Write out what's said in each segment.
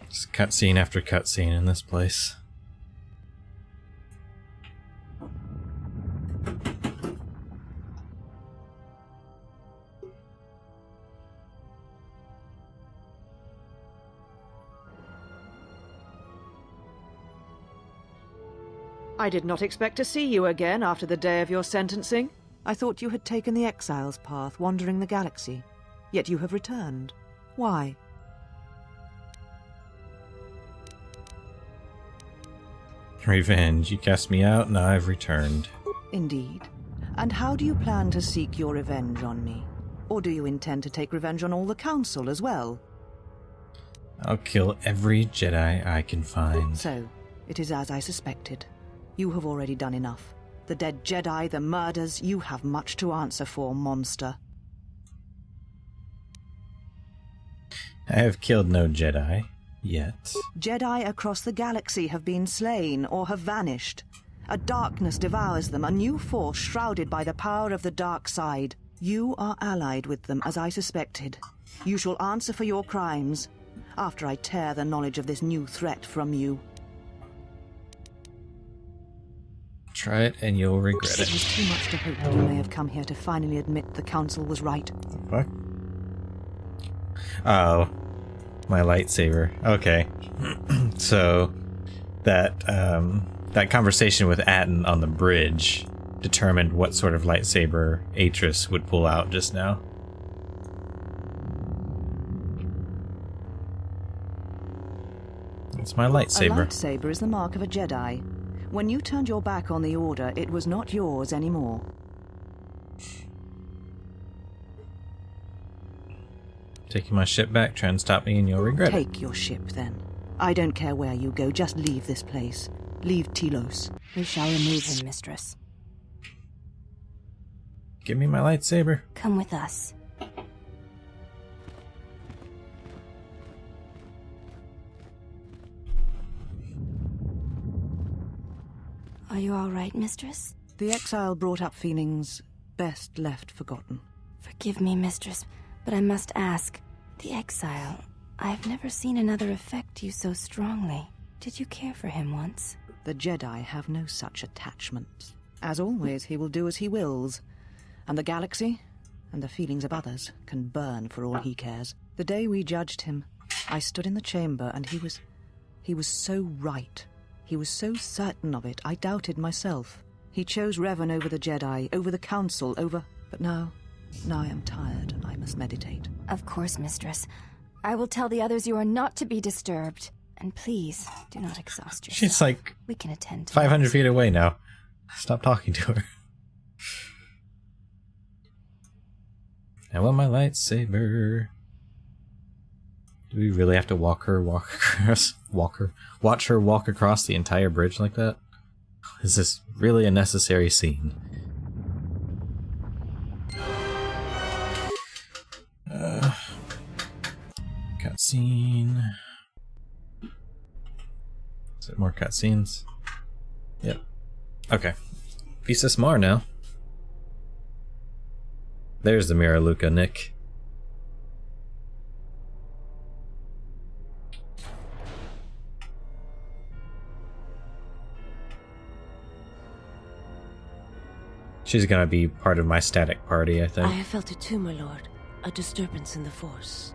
Just cutscene after cutscene in this place. I did not expect to see you again after the day of your sentencing. I thought you had taken the exile's path, wandering the galaxy. Yet you have returned. Why? Revenge. You cast me out, and I've returned. Indeed. And how do you plan to seek your revenge on me? Or do you intend to take revenge on all the Council as well? I'll kill every Jedi I can find. So, it is as I suspected. You have already done enough. The dead Jedi, the murders, you have much to answer for, monster. I have killed no Jedi. Yet. Jedi across the galaxy have been slain or have vanished. A darkness devours them, a new force shrouded by the power of the dark side. You are allied with them, as I suspected. You shall answer for your crimes, after I tear the knowledge of this new threat from you. Try it and you'll regret it. It was too much to hope that you may have come here to finally admit the Council was right. What? Oh. My lightsaber. Okay. So, that conversation with Atton on the bridge determined what sort of lightsaber Atris would pull out just now. It's my lightsaber. A lightsaber is the mark of a Jedi. When you turned your back on the Order, it was not yours anymore. Taking my ship back, try and stop me and you'll regret it. Take your ship, then. I don't care where you go, just leave this place. Leave Telos. We shall remove him, mistress. Give me my lightsaber. Come with us. Are you all right, mistress? The exile brought up feelings best left forgotten. Forgive me, mistress, but I must ask. The exile, I have never seen another affect you so strongly. Did you care for him once? The Jedi have no such attachments. As always, he will do as he wills. And the galaxy, and the feelings of others, can burn for all he cares. The day we judged him, I stood in the chamber and he was so right. He was so certain of it, I doubted myself. He chose Revan over the Jedi, over the Council, over... But now I am tired and I must meditate. Of course, mistress. I will tell the others you are not to be disturbed. And please, do not exhaust yourself. She's like we can attend to 500 this. feet away now. Stop talking to her. I want my lightsaber. Do we really have to watch her walk across the entire bridge like that? Is this really a necessary scene? Cutscene. Is it more cutscenes? Yep. Okay. Visas Mar now. There's the Mira Luca, Nick. She's gonna be part of my static party, I think. I have felt it too, my lord. A disturbance in the Force.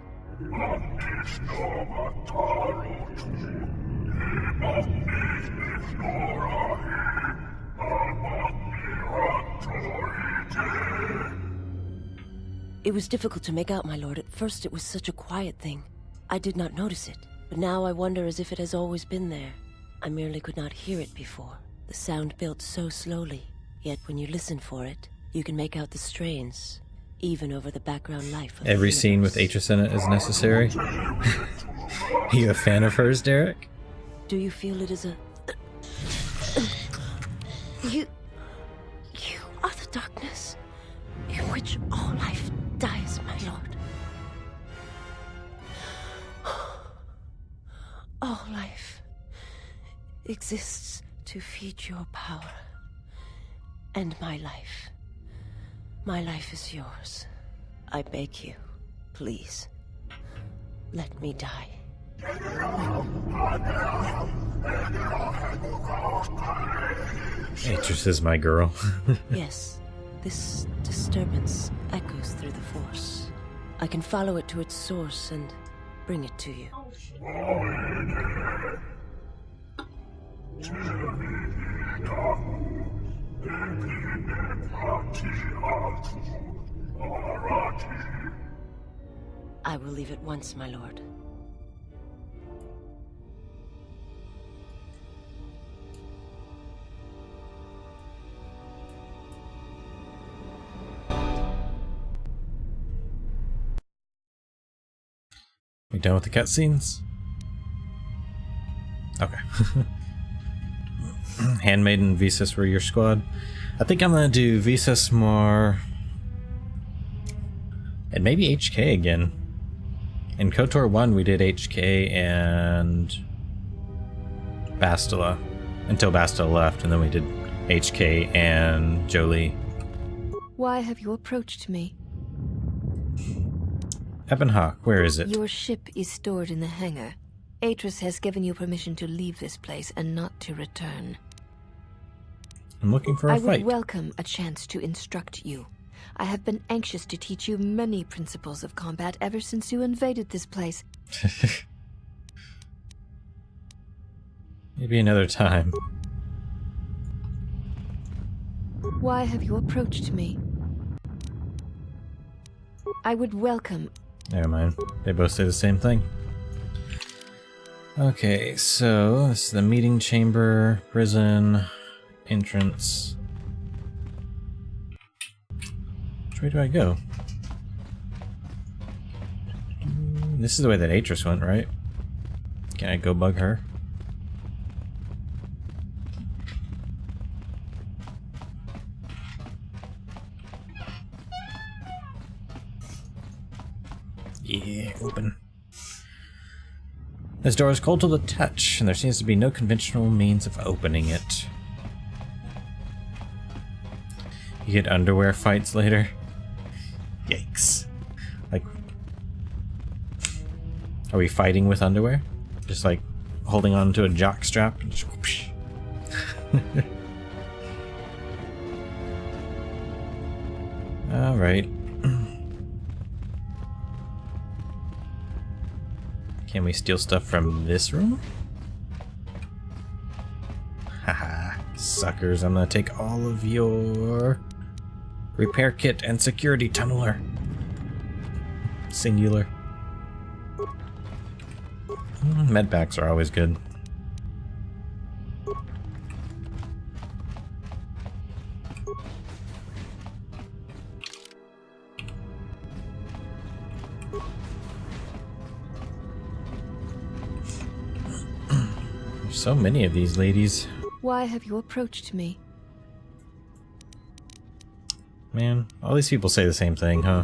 It was difficult to make out, my lord. At first it was such a quiet thing. I did not notice it, but now I wonder as if it has always been there. I merely could not hear it before. The sound built so slowly, yet when you listen for it, you can make out the strains, even over the background life of Every the scene with universe. Atris in it is necessary. Are you a fan of hers, Derek? Do you feel it is a... You are the darkness in which all life dies, my lord. All life exists to feed your power. And my life is yours. I beg you, please, let me die. Atris is my girl. Yes, this disturbance echoes through the Force. I can follow it to its source and bring it to you. I will leave at once, my lord. We done with the cutscenes? Okay. Handmaiden and Visas were your squad. I think I'm gonna do Visas more. And maybe HK again. In KOTOR 1 we did HK and Bastila. Until Bastila left, and then we did HK and Jolie. Why have you approached me? Ebenhawk, where is it? Your ship is stored in the hangar. Atris has given you permission to leave this place and not to return. I'm looking for a I fight. would welcome a chance to instruct you. I have been anxious to teach you many principles of combat ever since you invaded this place. Maybe another time. Why have you approached me? I would welcome... Never mind. They both say the same thing. Okay, so this is the meeting chamber, prison, entrance. Which way do I go? This is the way that Atris went, right? Can I go bug her? Yeah, open. This door is cold to the touch, and there seems to be no conventional means of opening it. You get underwear fights later? Yikes. Like, are we fighting with underwear? Just like holding on to a jock strap and just whoosh. Alright. Can we steal stuff from this room? Haha, suckers, I'm gonna take all of your repair kit and security tunneler. Singular. Medpacks are always good. There's so many of these ladies. Why have you approached me? Man, all these people say the same thing, huh?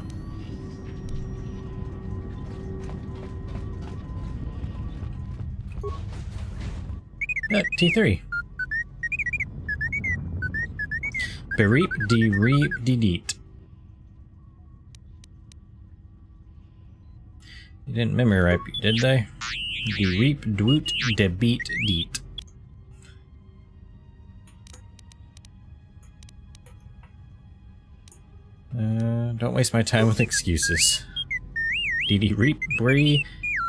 T3. Bereep de reep de deet. You didn't memory right, did they? De reep dwoot de beat deet. Don't waste my time with excuses. De reep bree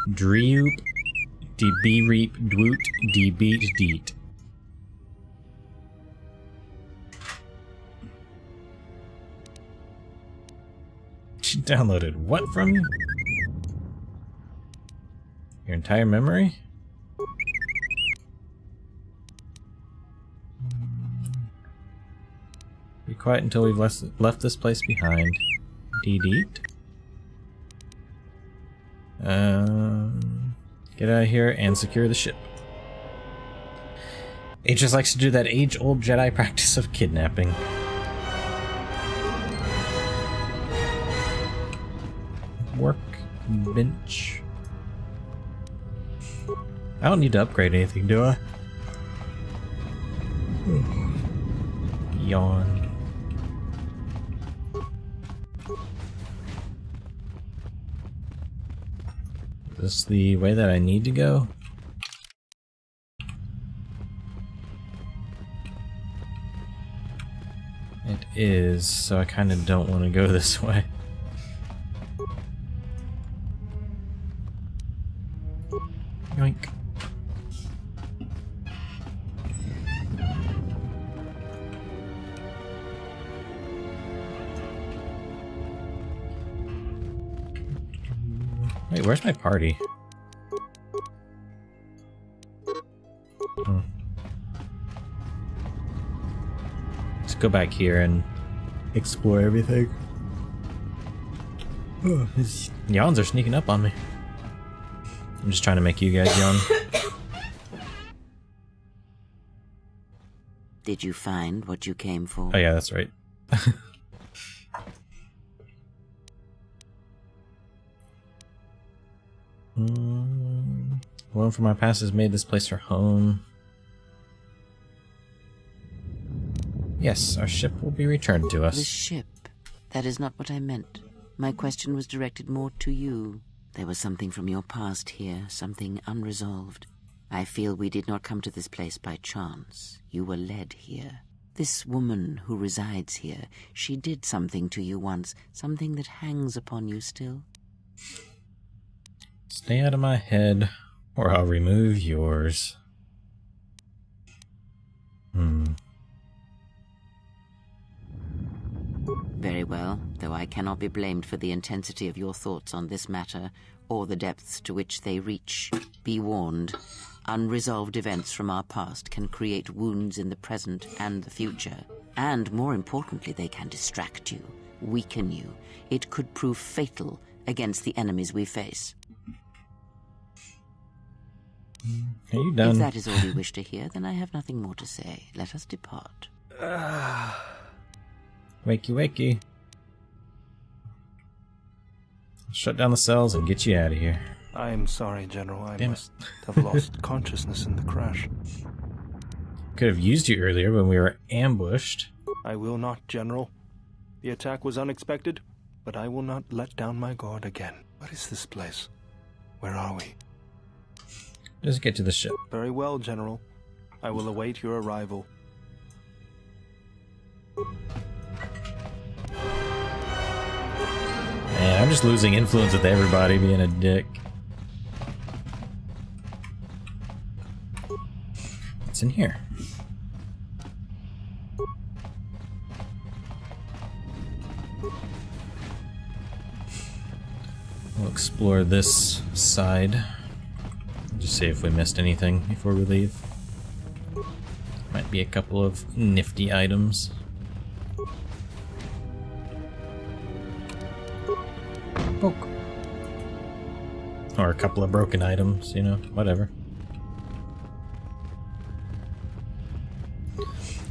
dreoop de be reap dwoot de beat deet. She downloaded what from you? Your entire memory? Be quiet until we've left this place behind. Deet. Get out of here and secure the ship. Atris likes to do that age-old Jedi practice of kidnapping. Workbench. I don't need to upgrade anything, do I? Yawn. Is this the way that I need to go? It is, so I kind of don't want to go this way. Yoink. Wait, where's my party? Let's go back here and explore everything. Oh, these yawns are sneaking up on me. I'm just trying to make you guys yawn. Did you find what you came for? Oh yeah, that's right. One from our past has made this place her home. Yes, our ship will be returned to us. The ship. That is not what I meant. My question was directed more to you. There was something from your past here, something unresolved. I feel we did not come to this place by chance. You were led here. This woman who resides here, she did something to you once, something that hangs upon you still. Stay out of my head, or I'll remove yours. Very well, though I cannot be blamed for the intensity of your thoughts on this matter, or the depths to which they reach. Be warned, unresolved events from our past can create wounds in the present and the future. And more importantly, they can distract you, weaken you. It could prove fatal against the enemies we face. Are you done? If that is all you wish to hear, then I have nothing more to say. Let us depart. Wakey, wakey. Shut down the cells and get you out of here. I am sorry, General. I Damn must have lost consciousness in the crash. Could have used you earlier when we were ambushed. I will not, General. The attack was unexpected, but I will not let down my guard again. What is this place? Where are we? Just get to the ship. Very well, General. I will await your arrival. Man, I'm just losing influence with everybody being a dick. What's in here? We'll explore this side. Just see if we missed anything before we leave. Might be a couple of nifty items. Poke. Or a couple of broken items, you know, whatever.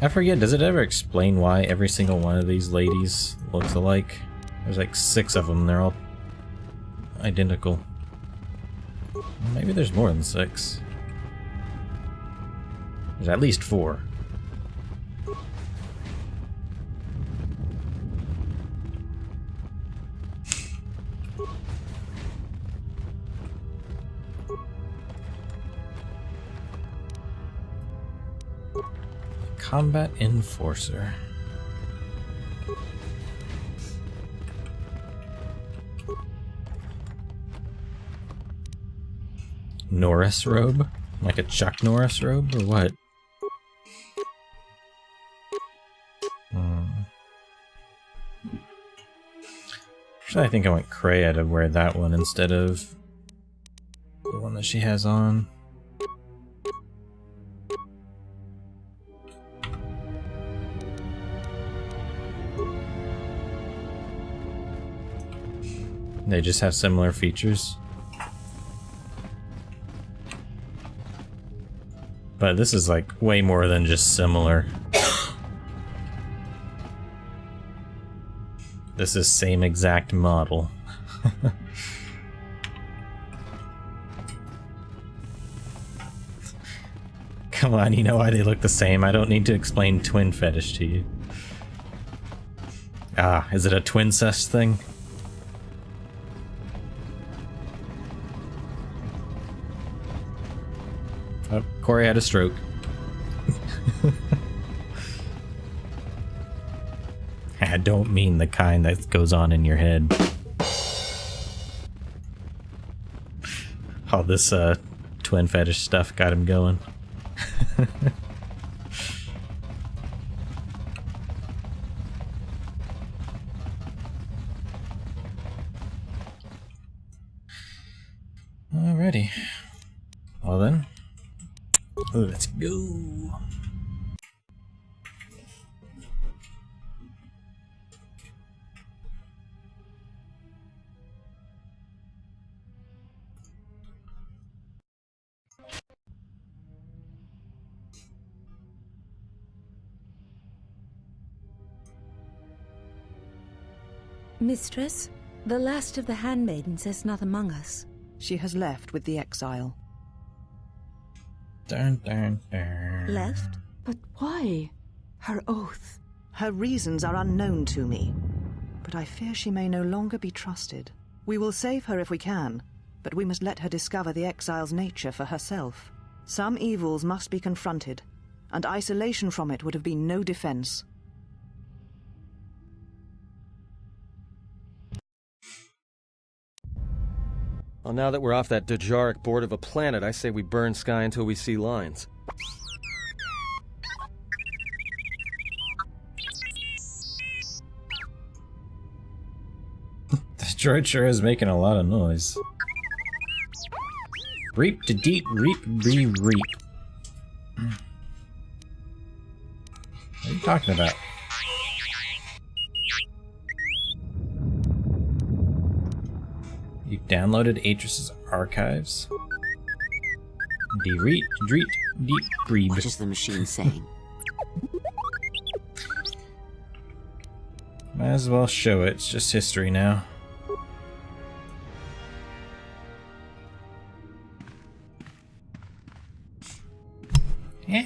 I forget, does it ever explain why every single one of these ladies looks alike? There's like 6 of them, they're all identical. Maybe there's more than 6. There's at least 4. Combat Enforcer. Norris robe? Like a Chuck Norris robe, or what? Actually, I think I want Kreia to wear that one instead of the one that she has on. They just have similar features. But this is like way more than just similar. This is same exact model. Come on, you know why they look the same. I don't need to explain twin fetish to you. Ah, is it a twin cest thing? Oh, Corey had a stroke. I don't mean the kind that goes on in your head. All this twin fetish stuff got him going. Alrighty. Well then, let's go. Mistress, the last of the handmaidens is not among us. She has left with the exile. Dun, dun, dun. Left? But why? Her oath. Her reasons are unknown to me, but I fear she may no longer be trusted. We will save her if we can, but we must let her discover the exile's nature for herself. Some evils must be confronted, and isolation from it would have been no defense. Well, now that we're off that Dejaric board of a planet, I say we burn sky until we see lines. This droid sure is making a lot of noise. Reap to deep, reap, reap. What are you talking about? You downloaded Atris's archives? Dereet, dreet, deep, breed. What is the machine saying? Might as well show it, it's just history now. Yeah.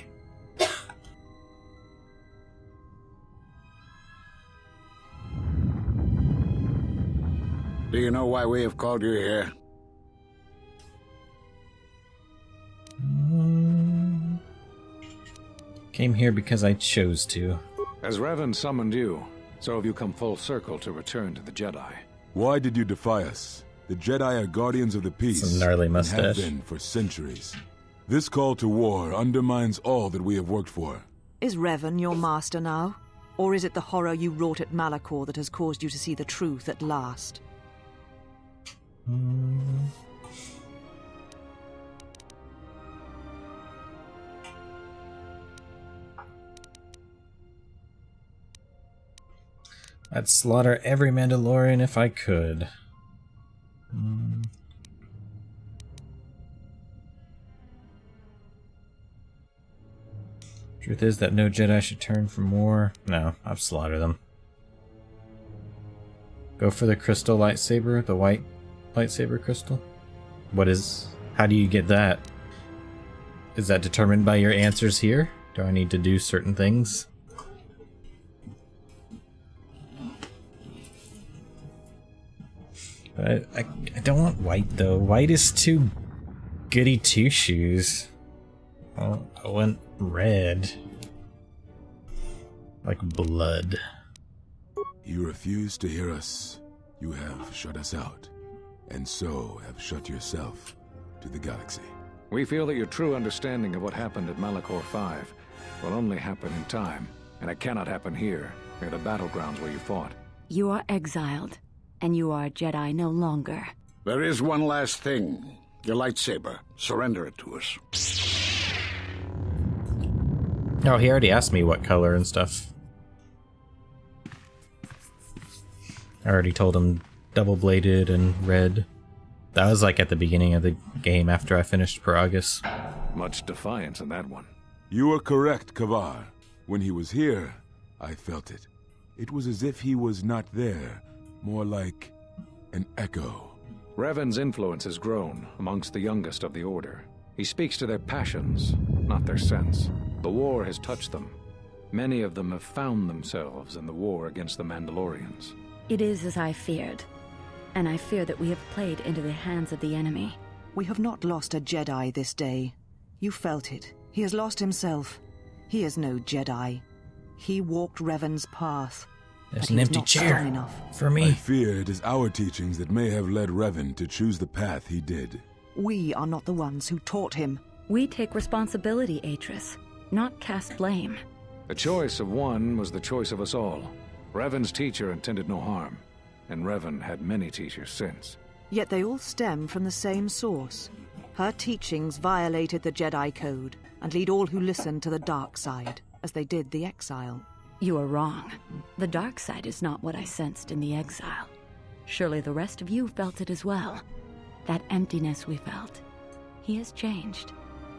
Do you know why we have called you here? Came here because I chose to. As Revan summoned you, so have you come full circle to return to the Jedi. Why did you defy us? The Jedi are guardians of the peace. Some gnarly mustache. And have been for centuries. This call to war undermines all that we have worked for. Is Revan your master now? Or is it the horror you wrought at Malachor that has caused you to see the truth at last? I'd slaughter every Mandalorian if I could. Truth is that no Jedi should turn from war. No, I've slaughtered them. Go for the crystal lightsaber, the white lightsaber crystal. How do you get that? Is that determined by your answers here? Do I need to do certain things? But I don't want white though. White is too goody two shoes. Oh, I want red. Like blood. You refuse to hear us. You have shut us out. And so have shut yourself to the galaxy. We feel that your true understanding of what happened at Malachor 5 will only happen in time, and it cannot happen here, near the battlegrounds where you fought. You are exiled, and you are a Jedi no longer. There is one last thing. Your lightsaber. Surrender it to us. Oh, he already asked me what color and stuff. I already told him double-bladed and red. That was like at the beginning of the game after I finished Paragus. Much defiance in that one. You are correct, Kavar. When he was here, I felt it. It was as if he was not there, more like an echo. Revan's influence has grown amongst the youngest of the Order. He speaks to their passions, not their sense. The war has touched them. Many of them have found themselves in the war against the Mandalorians. It is as I feared, and I fear that we have played into the hands of the enemy. We have not lost a Jedi this day. You felt it. He has lost himself. He is no Jedi. He walked Revan's path. There's but an he was empty not chair strong enough. for I me. fear it is our teachings that may have led Revan to choose the path he did. We are not the ones who taught him. We take responsibility, Atris, not cast blame. The choice of one was the choice of us all. Revan's teacher intended no harm, and Revan had many teachers since. Yet they all stem from the same source. Her teachings violated the Jedi Code and lead all who listen to the dark side, as they did the exile. You are wrong. The dark side is not what I sensed in the exile. Surely the rest of you felt it as well. That emptiness we felt. He has changed.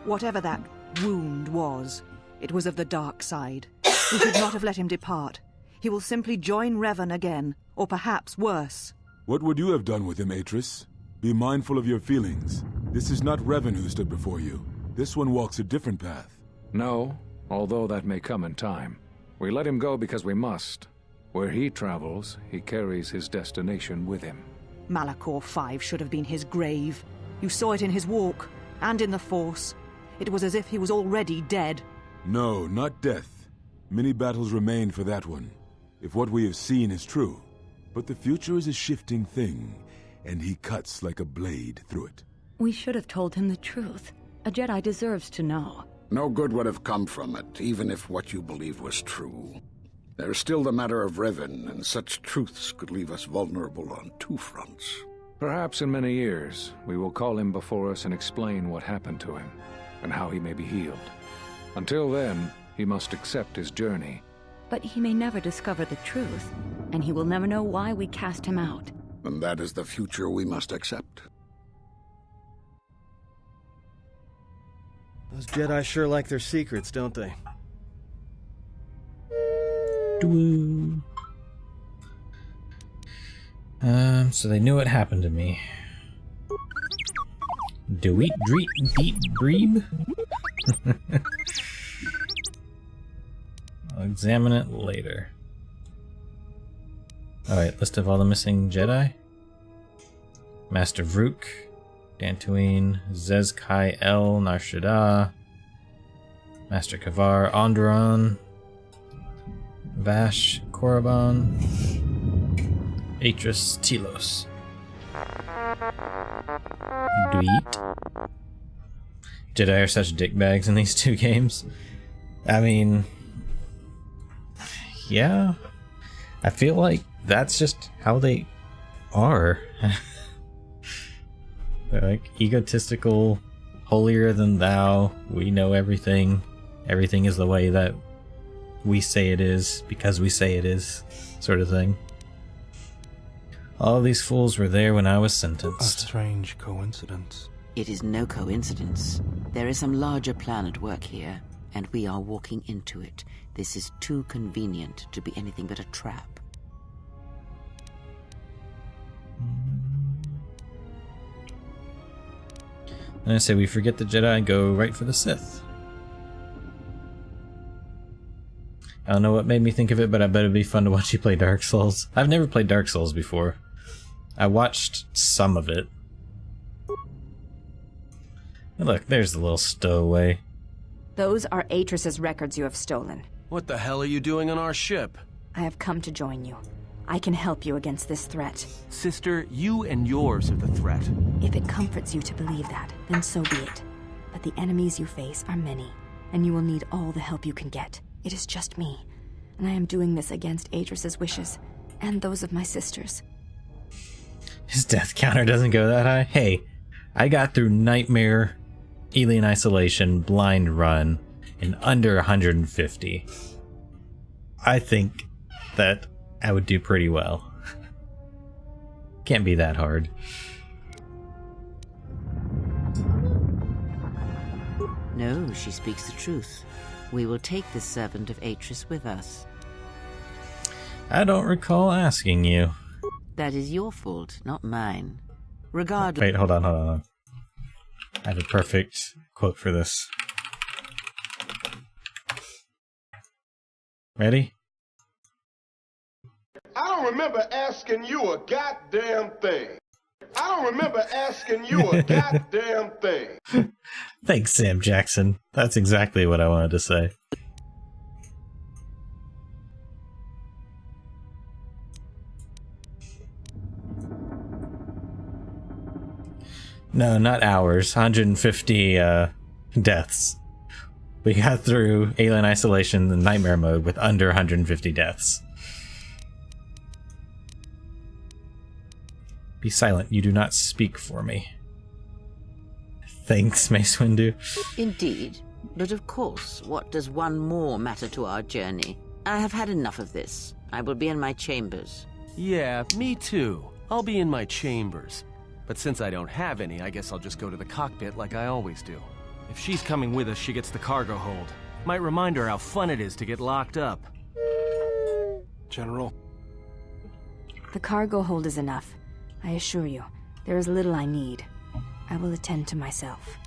Whatever that wound was, it was of the dark side. We should not have let him depart. He will simply join Revan again, or perhaps worse. What would you have done with him, Atris? Be mindful of your feelings. This is not Revan who stood before you. This one walks a different path. No, although that may come in time. We let him go because we must. Where he travels, he carries his destination with him. Malachor 5 should have been his grave. You saw it in his walk, and in the Force. It was as if he was already dead. No, not death. Many battles remain for that one, if what we have seen is true. But the future is a shifting thing, and he cuts like a blade through it. We should have told him the truth. A Jedi deserves to know. No good would have come from it, even if what you believed was true. There's still the matter of Revan, and such truths could leave us vulnerable on two fronts. Perhaps in many years, we will call him before us and explain what happened to him, and how he may be healed. Until then, he must accept his journey. But he may never discover the truth, and he will never know why we cast him out. And that is the future we must accept. Those Jedi sure like their secrets, don't they? So they knew what happened to me. Deet Breeb? I'll examine it later. Alright, list of all the missing Jedi. Master Vrook, Dantooine, Zez-Kai El, Nar Shaddaa, Master Kavar, Onderon, Vash, Korriban, Atris, Telos. Dweet. Jedi are such dickbags in these two games. I mean, yeah. I feel like that's just how they are. They're like egotistical, holier than thou, we know everything. Everything is the way that we say it is, because we say it is, sort of thing. All these fools were there when I was sentenced. A strange coincidence. It is no coincidence. There is some larger plan at work here, and we are walking into it. This is too convenient to be anything but a trap. And I say we forget the Jedi and go right for the Sith. I don't know what made me think of it, but I bet it'd be fun to watch you play Dark Souls. I've never played Dark Souls before. I watched some of it. And look, there's the little stowaway. Those are Atris's records you have stolen. What the hell are you doing on our ship? I have come to join you. I can help you against this threat. Sister, you and yours are the threat. If it comforts you to believe that, then so be it. But the enemies you face are many, and you will need all the help you can get. It is just me, and I am doing this against Atris's wishes, and those of my sisters. His death counter doesn't go that high? Hey, I got through Nightmare, Alien Isolation, Blind Run in under 150. I think that I would do pretty well. Can't be that hard. No, she speaks the truth. We will take this servant of Atris with us. I don't recall asking you. That is your fault, not mine. Regardless. Wait, hold on. I have a perfect quote for this. Ready? I don't remember asking you a goddamn thing. I don't remember asking you a goddamn thing. Thanks, Sam Jackson. That's exactly what I wanted to say. No, not hours. 150 deaths. We got through Alien Isolation and Nightmare Mode with under 150 deaths. Be silent. You do not speak for me. Thanks, Mace Windu. Indeed. But of course, what does one more matter to our journey? I have had enough of this. I will be in my chambers. Yeah, me too. I'll be in my chambers. But since I don't have any, I guess I'll just go to the cockpit like I always do. If she's coming with us, she gets the cargo hold. Might remind her how fun it is to get locked up. General. The cargo hold is enough. I assure you, there is little I need. I will attend to myself.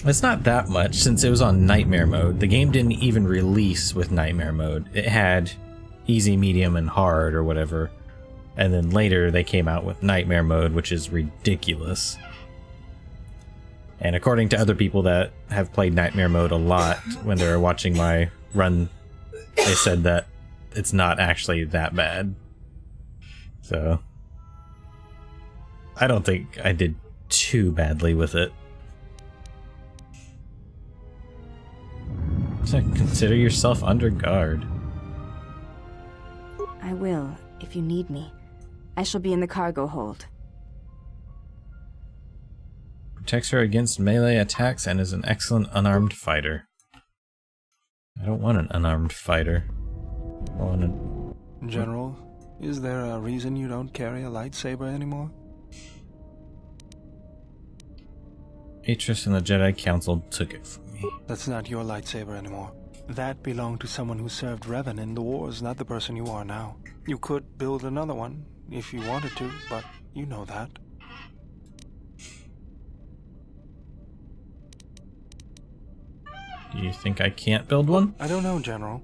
It's not that much since it was on Nightmare Mode. The game didn't even release with Nightmare Mode. It had easy, medium, and hard or whatever. And then later they came out with Nightmare Mode, which is ridiculous. And according to other people that have played Nightmare Mode a lot, when they were watching my run, they said that it's not actually that bad. So I don't think I did too badly with it. So consider yourself under guard. I will, if you need me. I shall be in the cargo hold. Protects her against melee attacks and is an excellent unarmed fighter. I don't want an unarmed fighter. I want a... General, is there a reason you don't carry a lightsaber anymore? Atris and the Jedi Council took it from me. That's not your lightsaber anymore. That belonged to someone who served Revan in the wars, not the person you are now. You could build another one, if you wanted to, but you know that. Do you think I can't build one? I don't know, General.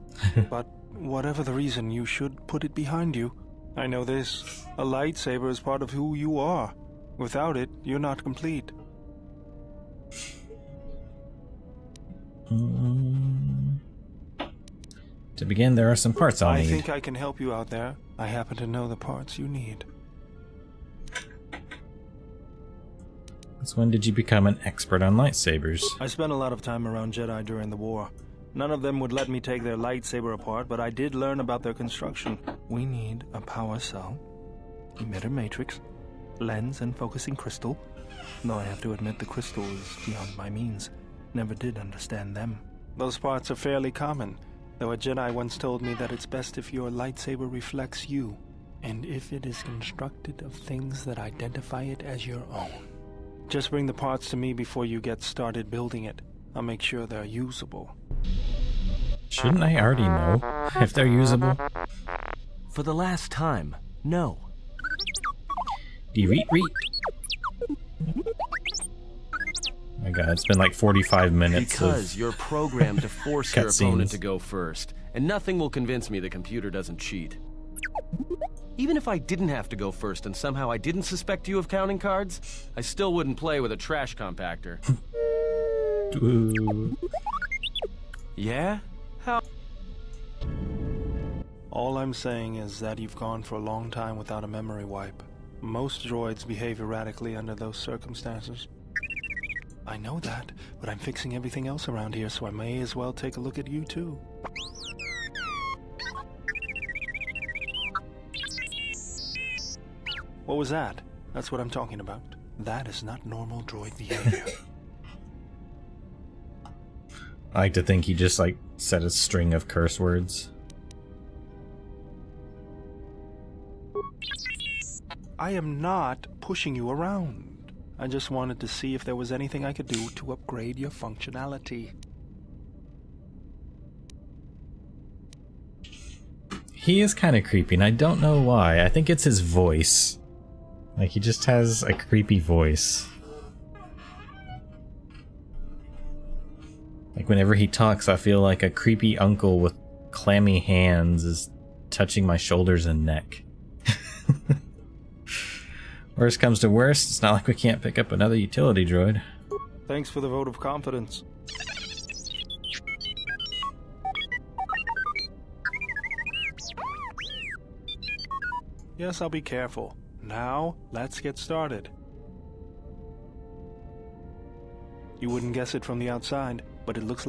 But whatever the reason, you should put it behind you. I know this. A lightsaber is part of who you are. Without it, you're not complete. To begin, there are some parts I'll need. I think I can help you out there. I happen to know the parts you need. Since when did you become an expert on lightsabers? I spent a lot of time around Jedi during the war. None of them would let me take their lightsaber apart, but I did learn about their construction. We need a power cell, emitter matrix, lens and focusing crystal. Though I have to admit the crystal is beyond my means. Never did understand them. Those parts are fairly common, though a Jedi once told me that it's best if your lightsaber reflects you, and if it is constructed of things that identify it as your own. Just bring the parts to me before you get started building it. I'll make sure they're usable. Shouldn't I already know if they're usable? For the last time, no. Reet. My god, it's been like 45 minutes Because you're programmed to force your cutscenes. opponent to go first, and nothing will convince me the computer doesn't cheat. Even if I didn't have to go first and somehow I didn't suspect you of counting cards, I still wouldn't play with a trash compactor. Yeah? How? All I'm saying is that you've gone for a long time without a memory wipe. Most droids behave erratically under those circumstances. I know that, but I'm fixing everything else around here, so I may as well take a look at you too. What was that? That's what I'm talking about. That is not normal droid behavior. I like to think he just like said a string of curse words. I am not pushing you around. I just wanted to see if there was anything I could do to upgrade your functionality. He is kind of creepy, and I don't know why. I think it's his voice. Like, he just has a creepy voice. Like, whenever he talks, I feel like a creepy uncle with clammy hands is touching my shoulders and neck. Worst comes to worst, it's not like we can't pick up another utility droid. Thanks for the vote of confidence. Yes, I'll be careful. Now, let's get started. You wouldn't guess it from the outside, but it looks like